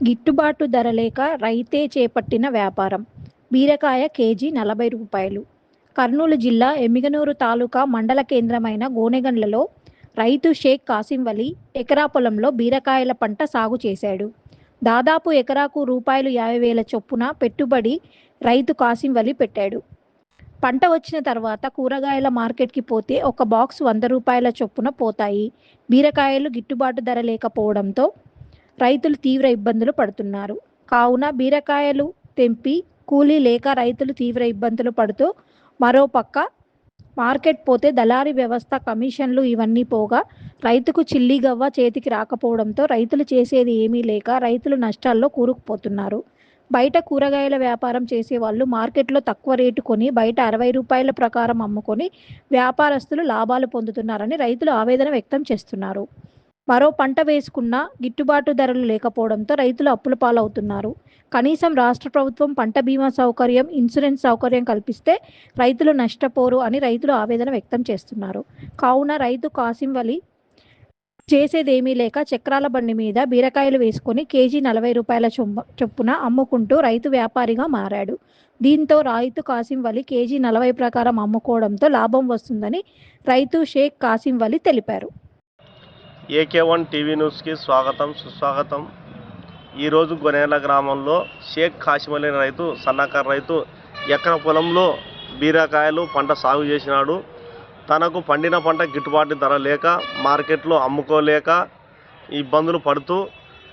గిట్టుబాటు ధర లేక రైతే చేపట్టిన వ్యాపారం. బీరకాయ కేజీ 40 రూపాయలు. కర్నూలు జిల్లా ఎమ్మిగనూరు తాలూకా మండల కేంద్రమైన గోనెగండ్లలో రైతు షేక్ కాసిం వలి ఎకరా పొలంలో బీరకాయల పంట సాగు చేశాడు. దాదాపు ఎకరాకు రూ50,000 చొప్పున పెట్టుబడి రైతు కాసిం వలి పెట్టాడు. పంట వచ్చిన తర్వాత కూరగాయల మార్కెట్కి పోతే ఒక బాక్స్ రూ100 చొప్పున పోతాయి. బీరకాయలు గిట్టుబాటు ధర లేకపోవడంతో రైతులు తీవ్ర ఇబ్బందులు పడుతున్నారు. కావున బీరకాయలు తెంపి కూలీ లేక రైతులు తీవ్ర ఇబ్బందులు పడుతూ, మరోపక్క మార్కెట్ పోతే దళారీ వ్యవస్థ, కమిషన్లు ఇవన్నీ పోగా రైతుకు చిల్లిగవ్వ చేతికి రాకపోవడంతో రైతులు చేసేది ఏమీ లేక రైతులు నష్టాల్లో కూరుకుపోతున్నారు. బయట కూరగాయల వ్యాపారం చేసేవాళ్ళు మార్కెట్లో తక్కువ రేటు కొని బయట రూ60 ప్రకారం అమ్ముకొని వ్యాపారస్తులు లాభాలు పొందుతున్నారని రైతులు ఆవేదన వ్యక్తం చేస్తున్నారు. మరో పంట వేసుకున్నా గిట్టుబాటు ధరలు లేకపోవడంతో రైతులు అప్పుల పాలవుతున్నారు. కనీసం రాష్ట్ర ప్రభుత్వం పంట బీమా సౌకర్యం, ఇన్సూరెన్స్ సౌకర్యం కల్పిస్తే రైతులు నష్టపోరు అని రైతులు ఆవేదన వ్యక్తం చేస్తున్నారు. కావున రైతు కాసిం వలి చేసేదేమీ లేక చక్రాల బండి మీద బీరకాయలు వేసుకొని కేజీ రూ40 చొప్పున అమ్ముకుంటూ రైతు వ్యాపారిగా మారాడు. దీంతో రైతు కాసిం వలి కేజీ 40 ప్రకారం అమ్ముకోవడంతో లాభం వస్తుందని రైతు షేక్ కాసిం వలి తెలిపారు. AK1 టీవీ న్యూస్కి స్వాగతం, సుస్వాగతం. ఈరోజు గొనేల గ్రామంలో షేక్ కాసిం వలి రైతు, సన్నకారు రైతు ఎకర పొలంలో బీరకాయలు పంట సాగు చేసినాడు. తనకు పండిన పంట గిట్టుబాటు ధర లేక మార్కెట్లో అమ్ముకోలేక ఇబ్బందులు పడుతూ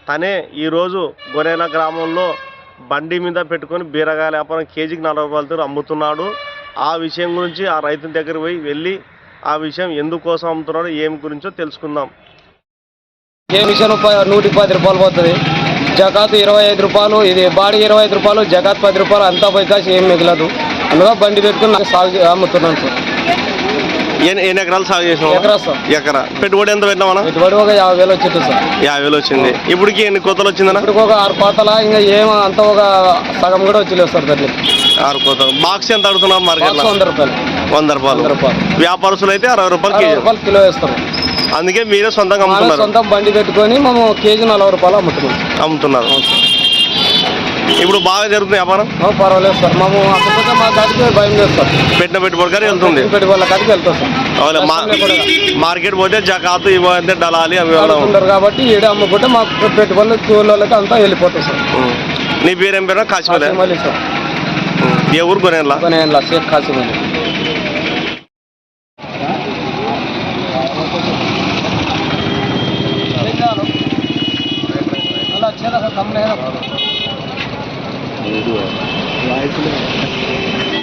తనే ఈరోజు గొనేల గ్రామంలో బండి మీద పెట్టుకొని బీరకాయల వ్యాపారం కేజీకి రూ40 అమ్ముతున్నాడు. ఆ విషయం గురించి ఆ రైతు దగ్గర వెళ్ళి ఆ విషయం ఎందుకోసం అమ్ముతున్నాడో ఏమి గురించో తెలుసుకుందాం. మిషన్ 110 రూపాయలు పోతుంది, జకాత్ 25 రూపాయలు, ఇది బాడీ 25 రూపాయలు, జకాత్ 10 రూపాయలు, అంతా పోయికాసి ఏం మిగలదు. అందులో బండి పెట్టుకుని నాకు సాగు అమ్ముతున్నాను సార్. ఎన్ని ఎకరాలు సాగు చేసినావు? ఎకరా సార్. ఎకరా పెట్టుబడి ఎంత పెట్టినామన్నా? పెట్టుబడి ఒక 50,000 వచ్చింది సార్. 50,000 వచ్చింది. ఇప్పటికి ఎన్ని కోతలు వచ్చిందన్న? ఇప్పుడు ఒక 6 కోతల, ఇంకా ఏమో అంత ఒక సగం కూడా వచ్చలేదు సార్. దాన్ని 6 కోతలు. బాక్స్ ఎంత అడుగుతున్నాం మార్కెట్? 100 రూపాయలు. 100 రూపాయలు. వ్యాపారస్తులు అయితే 60 రూపాయలు కిలో వేస్తారు. అందుకే మీరే సొంతంగా అమ్ముతున్నారు? సొంతం బండి పెట్టుకొని మేము కేజీ 40 రూపాయలు అమ్ముతున్నారు. ఇప్పుడు బాగా జరుగుతుంది వ్యాపారం? పర్వాలేదు సార్. మేము అక్కడ మా కాడికి భయం లేదు సార్. పెట్టిన పెట్టుబడి కానీ వెళ్తుంది? పెట్టుబడుల కాడికి వెళ్తాం సార్. మార్కెట్ పోతే జకాతు ఇవ్వంటే దళాలి అవి ఉంటారు కాబట్టి ఈడే అమ్ముకుంటే మాకు పెట్టుబడులు కూలీలకి అంతా వెళ్ళిపోతాం సార్. నీ పేరు ఏం పేరు? కాసిం వలి సార్. ఏ ఊరు? గొనేల షేక్ కాసిం వలి. అలా